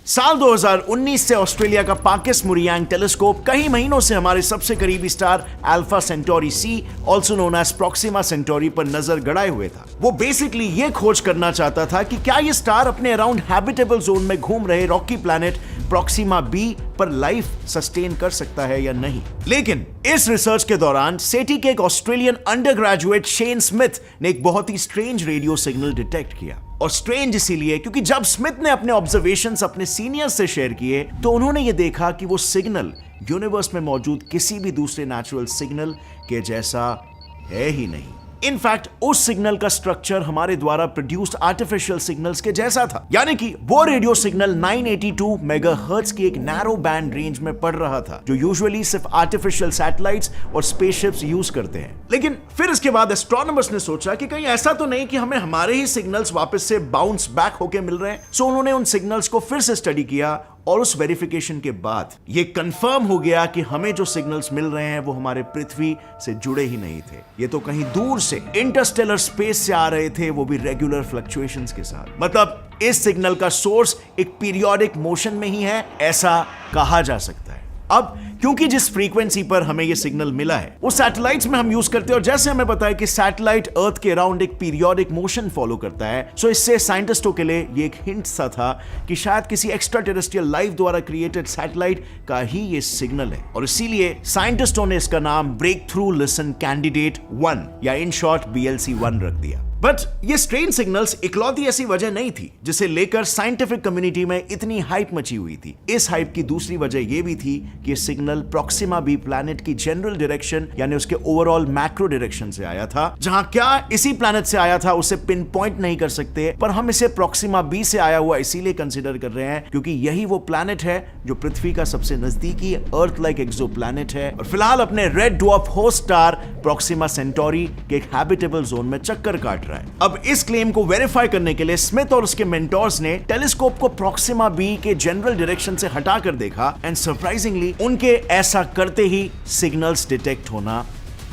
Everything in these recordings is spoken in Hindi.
साल 2019 से ऑस्ट्रेलिया का पाकिस मुरियांग टेलीस्कोप कई महीनों से हमारे सबसे करीबी star Alpha Centauri C, also known as Proxima Centauri पर नजर गड़ाए हुए था। वो बेसिकली ये खोज करना चाहता था कि क्या ये स्टार अपने अराउंड हैबिटेबल जोन में घूम रहे रॉकी प्लैनेट प्रॉक्सिमा बी पर लाइफ सस्टेन कर सकता है या नहीं। लेकिन इस रिसर्च के दौरान सेटी के एक Australian under graduate Shane Smith ने एक बहुत ही स्ट्रेंज रेडियो सिग्नल डिटेक्ट किया। और स्ट्रेंज इसीलिए क्योंकि जब स्मिथ ने अपने ऑब्जर्वेशंस अपने सीनियर्स से शेयर किए तो उन्होंने ये देखा कि वो सिग्नल यूनिवर्स में मौजूद किसी भी दूसरे नेचुरल सिग्नल के जैसा है ही नहीं। इनफैक्ट उस सिग्नल का स्ट्रक्चर हमारे द्वारा प्रोड्यूस्ड आर्टिफिशियल सिग्नल्स के जैसा था, यानी कि वो रेडियो सिग्नल 982 मेगाहर्ट्ज की एक नैरो बैंड रेंज में पड़ रहा था, जो यूजुअली सिर्फ आर्टिफिशियल सैटेलाइट्स और स्पेसशिप्स यूज करते हैं। लेकिन फिर इसके बाद एस्ट्रोनॉमर्स ने सोचा कि कहीं ऐसा तो नहीं कि हमें हमारे ही सिग्नल्स वापस से बाउंस बैक होके मिल रहे हैं। सो उन्होंने उन सिग्नल्स को फिर से स्टडी किया और उस वेरिफिकेशन के बाद ये कंफर्म हो गया कि हमें जो सिग्नल्स मिल रहे हैं वो हमारे पृथ्वी से जुड़े ही नहीं थे। ये तो कहीं दूर से इंटरस्टेलर स्पेस से आ रहे थे, वो भी रेगुलर फ्लक्चुएशंस के साथ। मतलब इस सिग्नल का सोर्स एक पीरियोडिक मोशन में ही है, ऐसा कहा जा सकता है। अब क्योंकि जिस फ्रीक्वेंसी पर हमें ये सिग्नल मिला है वो सैटेलाइट्स में हम यूज करते हैं, और जैसे हमें पता है कि सैटेलाइट अर्थ के अराउंड एक पीरियोडिक मोशन फॉलो करता है, सो इससे साइंटिस्टों के लिए ये एक हिंट सा था कि शायद किसी एक्स्ट्रा टेरेस्ट्रियल लाइफ द्वारा क्रिएटेड सैटेलाइट का ही ये सिग्नल है। और इसीलिए साइंटिस्टों ने इसका नाम ब्रेक थ्रू लिसन कैंडिडेट 1 या इन शॉर्ट BLC-1 रख दिया। बट ये स्ट्रेंज सिग्नल्स इकलौती ऐसी वजह नहीं थी जिसे लेकर साइंटिफिक कम्युनिटी में इतनी हाइप मची हुई थी। इस हाइप की दूसरी वजह यह भी थी कि ये सिग्नल प्रॉक्सिमा बी प्लैनेट की जनरल डायरेक्शन यानी उसके ओवरऑल मैक्रो डायरेक्शन से आया था। जहां क्या इसी प्लैनेट से आया था उसे पिन पॉइंट नहीं कर सकते, पर हम इसे प्रॉक्सिमा बी से आया हुआ इसीलिए कंसिडर कर रहे हैं क्योंकि यही वो प्लैनेट है जो पृथ्वी का सबसे नजदीकी अर्थ लाइक एक्सो प्लैनेट है और फिलहाल अपने red dwarf host star Proxima Centauri के एक हैबिटेबल जोन में चक्कर काट रहा है। अब इस क्लेम को वेरीफाई करने के लिए स्मिथ और उसके मेंटोर्स ने टेलीस्कोप को प्रॉक्सिमा बी के जनरल डायरेक्शन से हटाकर देखा एंड सरप्राइजिंगली उनके ऐसा करते ही सिग्नल्स डिटेक्ट होना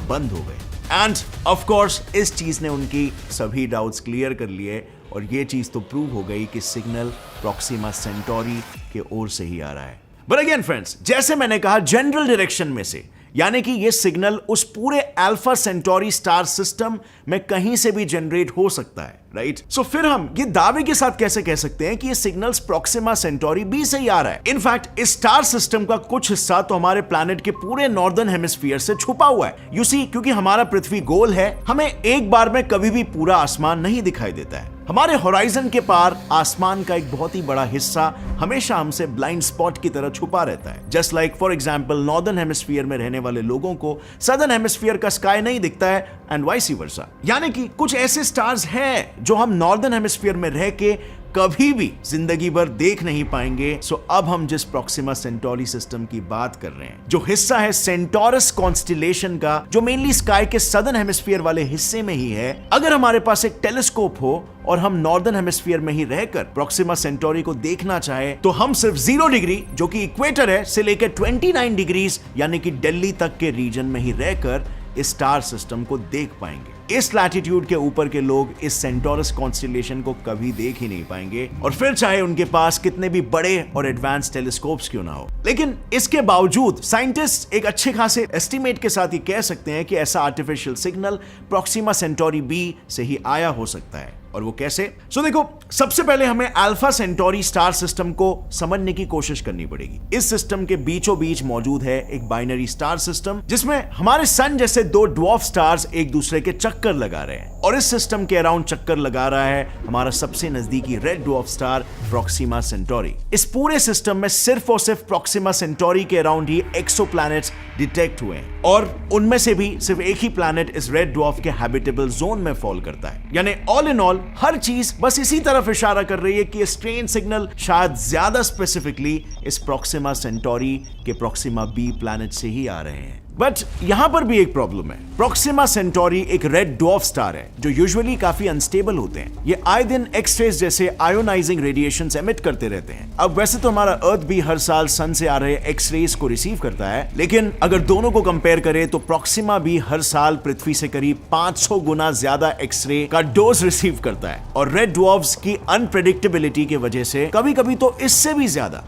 बंद हो गए। एंड ऑफ कोर्स इस चीज ने उनकी सभी डाउट्स क्लियर कर लिए और ये चीज तो प्रूव हो गई कि सिग्नल प्रॉक्सिमा सेंटोरी के ओर से ही आ रहा है। बट अगेन फ्रेंड्स, जैसे मैंने कहा जनरल डायरेक्शन में से, यानी कि ये सिग्नल उस पूरे अल्फा सेंटोरी स्टार सिस्टम में कहीं से भी जनरेट हो सकता है, राइट? सो फिर हम ये दावे के साथ कैसे कह सकते हैं कि ये सिग्नल्स प्रॉक्सिमा सेंटोरी बी से ही आ रहा है? इनफैक्ट इस स्टार सिस्टम का कुछ हिस्सा तो हमारे प्लैनेट के पूरे नॉर्दर्न हेमिस्फीयर से छुपा हुआ है। यू सी, क्योंकि हमारा पृथ्वी गोल है, हमें एक बार में कभी भी पूरा आसमान नहीं दिखाई देता है। हमारे होराइजन के पार आसमान का एक बहुत ही बड़ा हिस्सा हमेशा हमसे ब्लाइंड स्पॉट की तरह छुपा रहता है। Just like for example northern hemisphere में रहने वाले लोगों को सदर्न हेमिस्फीयर का स्काई नहीं दिखता है एंड वाइस वर्सा। यानी कि कुछ ऐसे स्टार्स हैं जो हम नॉर्दर्न हेमिस्फीयर में रह के कभी भी जिंदगी भर देख नहीं पाएंगे। सो अब हम जिस प्रॉक्सिमा सेंटोरी सिस्टम की बात कर रहे हैं, जो हिस्सा है सेंटोरस कॉन्स्टिलेशन का, जो मेनली स्काई के सदर्न हेमिस्फीयर वाले हिस्से में ही है, अगर हमारे पास एक टेलीस्कोप हो और हम नॉर्दर्न हेमिस्फीयर में ही रहकर प्रॉक्सिमा सेंटोरी को देखना चाहे तो हम सिर्फ 0 डिग्री, जो कि इक्वेटर है, से लेकर 29 डिग्रीज यानी कि दिल्ली तक के रीजन में ही रहकर इस स्टार सिस्टम को देख पाएंगे। इस लैटिट्यूड के ऊपर के लोग इस सेंटोरस कॉन्स्टिलेशन को कभी देख ही नहीं पाएंगे, और फिर चाहे उनके पास कितने भी बड़े और एडवांस टेलीस्कोप्स क्यों ना हो। लेकिन इसके बावजूद साइंटिस्ट एक अच्छे खासे एस्टिमेट के साथ ही कह सकते हैं कि ऐसा artificial signal Proxima Centauri B से ही आया हो सकता है। और वो कैसे? सो देखो, सबसे पहले हमें अल्फा सेंटोरी स्टार सिस्टम को समझने की कोशिश करनी पड़ेगी। इस सिस्टम के बीचों बीच मौजूद है एक बाइनरी स्टार सिस्टम जिसमें हमारे सन जैसे 2 ड्वार्फ स्टार्स एक दूसरे के चक्कर लगा रहे हैं, और इस सिस्टम के अराउंड चक्कर लगा रहा है हमारा सबसे नजदीकी red dwarf star Proxima Centauri. इस पूरे सिस्टम में सिर्फ और सिर्फ प्रॉक्सिमा सेंटोरी के अराउंड ही एक्सोप्लैनेट्स डिटेक्ट हुए हैं, और उनमें से भी सिर्फ एक ही प्लैनेट इस रेड ड्वार्फ के हैबिटेबल जोन में फॉल करता है। यानी ऑल इन ऑल हर चीज बस इसी तरफ इशारा कर रही है कि स्ट्रेंज सिग्नल शायद ज्यादा स्पेसिफिकली इस प्रॉक्सिमा सेंटोरी के प्रॉक्सिमा बी प्लैनेट से ही आ रहे हैं। बट यहां पर भी एक प्रॉब्लम है। प्रोक्सिमा सेंटोरी एक रेड ड्वार्फ स्टार है जो यूजुअली काफी अनस्टेबल होते हैं। ये आए दिन एक्स-रेज जैसे आयोनाइजिंग रेडिएशंस एमिट करते रहते हैं। अब वैसे तो हमारा अर्थ भी हर साल सन से आ रहे एक्स-रेज को रिसीव करता है, लेकिन अगर दोनों को कंपेयर करें तो प्रोक्सिमा भी हर साल पृथ्वी से करीब 500 गुना ज्यादा एक्स-रे का डोज रिसीव करता है। और रेड ड्वार्फ्स की अनप्रेडिक्टेबिलिटी की वजह से कभी-कभी तो इससे भी ज्यादा।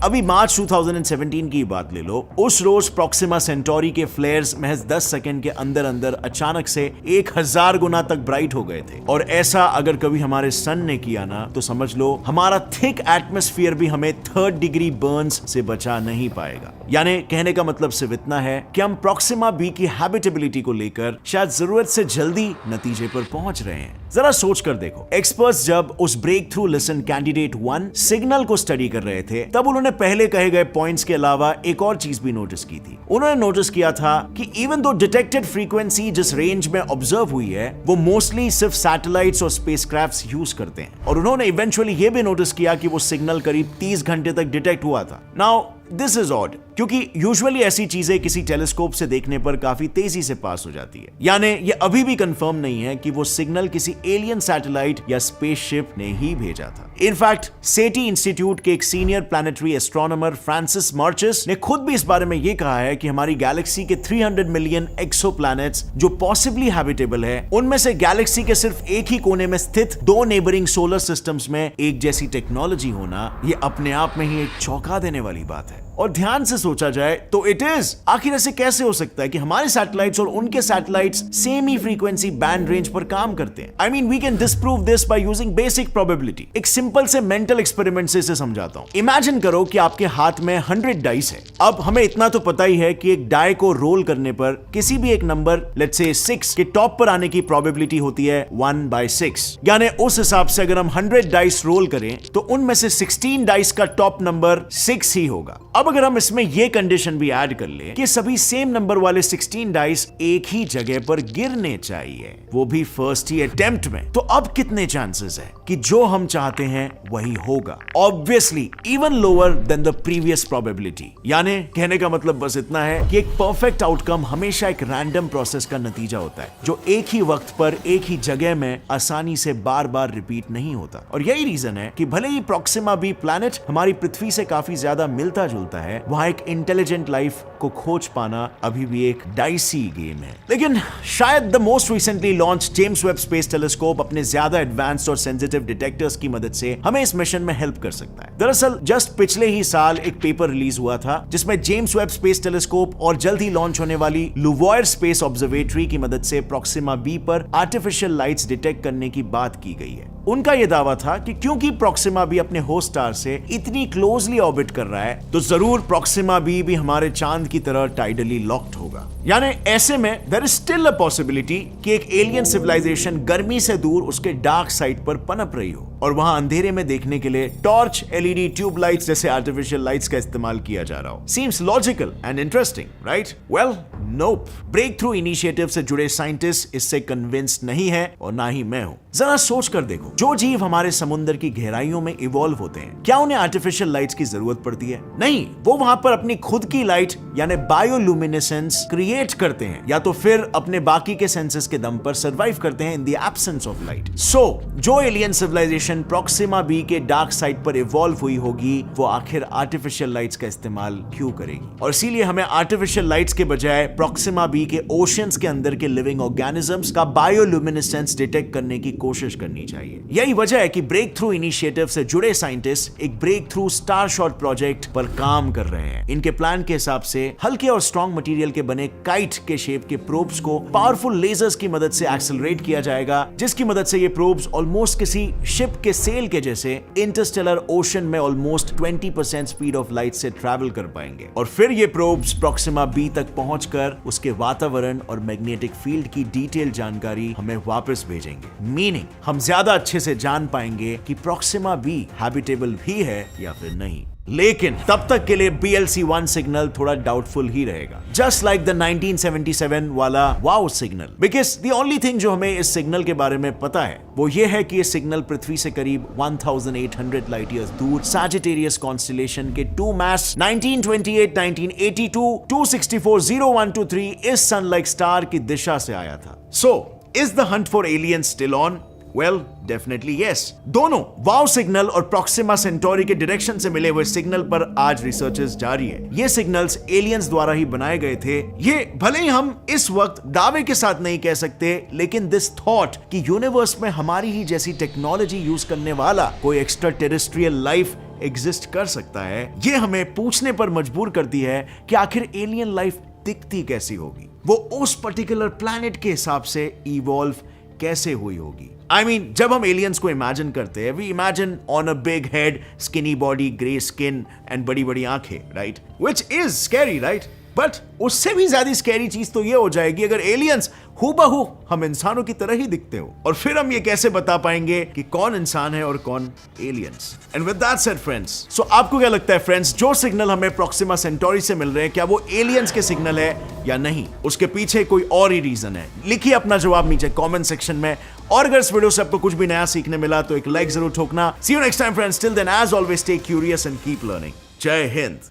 अभी मार्च 2017 की बात ले लो, उस रोज प्रोक्सिमा सेंटोरी के फ्लेयर्स महज 10 सेकंड के अंदर अंदर अचानक से 1000 गुना तक ब्राइट हो गए थे। और ऐसा अगर कभी हमारे सन ने किया ना, तो समझ लो हमारा थिक एटमॉस्फेयर भी हमें 3rd डिग्री बर्न्स से बचा नहीं पाएगा। यानी कहने का मतलब सिर्फ इतना है कि हम प्रोक्सिमा बी की हैबिटेबिलिटी को लेकर शायद जरूरत से जल्दी नतीजे पर पहुंच रहे हैं। जरा सोच कर देखो, एक्सपर्ट्स जब उस breakthrough listen candidate 1 signal को स्टडी कर रहे थे, तब उन्होंने पहले कहे गए पॉइंट्स के अलावा एक और चीज भी नोटिस की थी। उन्होंने नोटिस किया था कि इवन दो डिटेक्टेड फ्रीक्वेंसी जिस रेंज में ऑब्जर्व हुई है, वो मोस्टली सिर्फ सैटेलाइट्स और स्पेसक्राफ्ट्स यूज करते हैं। और उन्होंने इवेंचुअली ये भी नोटिस किया कि वो सिग्नल करीब 30 घंटे तक डिटेक्ट हुआ था। नाउ दिस इज ऑड, क्योंकि यूजुअली ऐसी चीजें किसी टेलीस्कोप से देखने पर काफी तेजी से पास हो जाती है। यानी ये अभी भी कंफर्म नहीं है कि वो सिग्नल किसी एलियन सैटेलाइट या स्पेसशिप ने ही भेजा था। इनफैक्ट सेटी इंस्टीट्यूट के एक senior planetary astronomer Francis marches ने खुद भी इस बारे में ये कहा है कि हमारी गैलेक्सी के 300 मिलियन एक्सोप्लैनेट्स जो पॉसिबली हैबिटेबल है, उनमें से गैलेक्सी के सिर्फ एक ही कोने में स्थित 2 नेबरिंग सोलर सिस्टम्स में एक जैसी टेक्नोलॉजी होना, ये अपने आप में ही एक चौंका देने वाली बात है। और ध्यान से सोचा जाए तो इट इज, आखिर ऐसे कैसे हो सकता है कि हमारे सैटेलाइट्स और उनके सैटेलाइट्स सेम ही फ्रीक्वेंसी बैंड रेंज पर काम करते हैं? I mean we can disprove this by using basic probability. एक सिंपल से मेंटल एक्सपेरिमेंट से इसे समझाता हूं। इमेजिन करो कि आपके हाथ में 100 डाइस है। अब हमें इतना तो पता ही है कि एक डाई को रोल करने पर किसी भी एक नंबर लेट्स से 6 के टॉप पर आने की प्रोबेबिलिटी होती है 1/6। यानी उस हिसाब से अगर हम 100 डाइस रोल करें तो उनमें से 16 डाइस का टॉप नंबर 6 ही होगा। अब अगर हम इसमें यह कंडीशन भी ऐड कर ले कि सभी सेम नंबर वाले 16 डाइस एक ही जगह पर गिरने चाहिए, वो भी फर्स्ट ही अटेम्प्ट में, तो अब कितने चांसेस है कि जो हम चाहते हैं वही होगा? Obviously even lower than the previous probability. यानी कहने का मतलब बस इतना है कि एक परफेक्ट आउटकम हमेशा एक रैंडम प्रोसेस का नतीजा होता है, जो एक ही वक्त पर एक ही जगह में आसानी से बार बार रिपीट नहीं होता। और यही रीजन है कि भले ही प्रोक्सिमा बी प्लैनेट हमारी पृथ्वी से काफी ज्यादा मिलता जुलता है, वहां एक इंटेलिजेंट लाइफ को खोज पाना अभी भी एक डाइसी गेम है। लेकिन शायद the most recently launch James Webb space telescope अपने ज्यादा एडवांस्ड और सेंसिटिव डिटेक्टर्स की मदद से हमें इस मिशन में हेल्प कर सकता है। दरअसल जस्ट पिछले ही साल एक पेपर रिलीज हुआ था जिसमें जेम्स वेब स्पेस टेलीस्कोप और जल्द ही लॉन्च होने वाली लुवॉयर स्पेस ऑब्जर्वेटरी की मदद से प्रोक्सिमा बी पर आर्टिफिशियल लाइट्स डिटेक्ट करने की बात की गई है। उनका यह दावा था कि क्योंकि प्रोक्सिमा बी अपने होस्ट स्टार से इतनी क्लोजली ऑर्बिट कर रहा है, तो जरूर प्रोक्सिमा बी भी हमारे चांद की तरह टाइडली लॉक्ड होगा। यानी ऐसे में there is still a possibility कि एक एलियन सिविलाइजेशन गर्मी से दूर उसके डार्क साइड पर पनप रही हो और वहां अंधेरे में देखने के लिए टॉर्च, एलईडी ट्यूब लाइट्स जैसे आर्टिफिशियल लाइट्स का इस्तेमाल किया जा रहा हो। Seems logical and interesting, right? Well, nope. Breakthrough initiative से जुड़े साइंटिस्ट इससे कन्विंस्ड नहीं है और ना ही मैं हूं। जरा सोच कर देखो, जो जीव हमारे समुद्र की गहराइयों में इवॉल्व होते हैं, क्या उन्हें आर्टिफिशियल लाइट्स की जरूरत पड़ती है? नहीं, वो वहां पर अपनी खुद की लाइट यानी बायोलुमिनेसेंस क्रिएट करते हैं, या तो फिर अपने बाकी के सेंसेस के दम पर सर्वाइव करते हैं in the absence of light. So जो एलियन सिविलाइजेशन प्रोक्सिमा बी के डार्क साइड पर इवॉल्व हुई होगी, वो आखिर आर्टिफिशियल लाइट्स का इस्तेमाल क्यों करेगी? और इसीलिए हमें आर्टिफिशियल लाइट्स के बजाय प्रोक्सिमा बी के ओशियंस के अंदर के लिविंग ऑर्गेनिजम्स का बायोलुमिनेसेंस डिटेक्ट करने की कोशिश करनी चाहिए। यही वजह है कि ब्रेक थ्रू इनिशिएटिव से जुड़े साइंटिस्ट एक breakthrough Starshot project पर काम कर रहे हैं। इनके प्लान के हिसाब से हल्के और स्ट्रॉन्ग मटेरियल के बने काइट के शेप के प्रोब्स को पावरफुल लेजर्स की मदद से एक्सेलरेट किया जाएगा, जिसकी मदद से ये प्रोब्स ऑलमोस्ट किसी शिप के सेल के जैसे इंटरस्टेलर ओशन में ऑलमोस्ट 20% स्पीड ऑफ लाइट से ट्रैवल कर पाएंगे। और फिर ये प्रोब्स प्रोक्सिमा बी तक पहुंचकर उसके वातावरण और मैग्नेटिक फील्ड की डिटेल जानकारी हमें वापस भेजेंगे। मीनिंग हम ज्यादा अच्छे से जान पाएंगे कि प्रोक्सिमा बी हैबिटेबल भी है या फिर नहीं। लेकिन तब तक के लिए BLC-1 सिग्नल थोड़ा डाउटफुल ही रहेगा, जस्ट लाइक द 1977 वाला wow signal. Because the only thing जो हमें इस सिग्नल के बारे में पता है वो ये है कि ये सिग्नल पृथ्वी से करीब 1800 लाइट ईयर्स दूर सैजिटेरियस कॉन्स्टेलेशन के 2 मास 1928, 1982, 264, 0123 इस सन लाइक स्टार की दिशा से आया था। So is the Hunt for aliens still on? Well, definitely yes. दोनों वाओ सिग्नल और प्रॉक्सिमा सेंटोरी के डायरेक्शन से मिले हुए सिग्नल पर आज रिसर्चेस जारी है। ये सिग्नल्स एलियंस द्वारा ही बनाए गए थे। ये भले ही हम इस वक्त दावे के साथ नहीं कह सकते, लेकिन दिस थॉट कि यूनिवर्स में हमारी ही जैसी टेक्नोलॉजी यूज करने वाला कोई एक्स्ट्रा टेरेस्ट्रियल लाइफ एग्जिस्ट कर सकता है, ये हमें पूछने पर मजबूर करती है कि आखिर एलियन लाइफ दिखती कैसी होगी, वो उस पर्टिकुलर प्लैनेट के हिसाब से इवॉल्व कैसे हुई होगी। I mean, जब हम एलियंस को इमेजिन करते हैं, we imagine on a big head, skinny body, grey skin and बड़ी बड़ी आंखें, right? Which is scary, right? But उससे भी ज्यादा स्कैरी चीज तो ये हो जाएगी अगर एलियंस हूबहू हम इंसानों की तरह ही दिखते हो, और फिर हम ये कैसे बता पाएंगे कि कौन इंसान है और कौन aliens. And with that said friends, so आपको क्या लगता है फ्रेंड्स, जो सिग्नल हमें प्रॉक्सिमा सेंटोरी से मिल रहे हैं, क्या वो एलियंस के सिग्नल है या नहीं? उसके पीछे कोई और ही रीजन है? लिखिए अपना जवाब नीचे कमेंट सेक्शन में। और अगर इस वीडियो से आपको कुछ भी नया सीखने मिला तो एक लाइक जरूर ठोकना। See you next time friends, till then as always stay curious and keep learning. Jai Hind.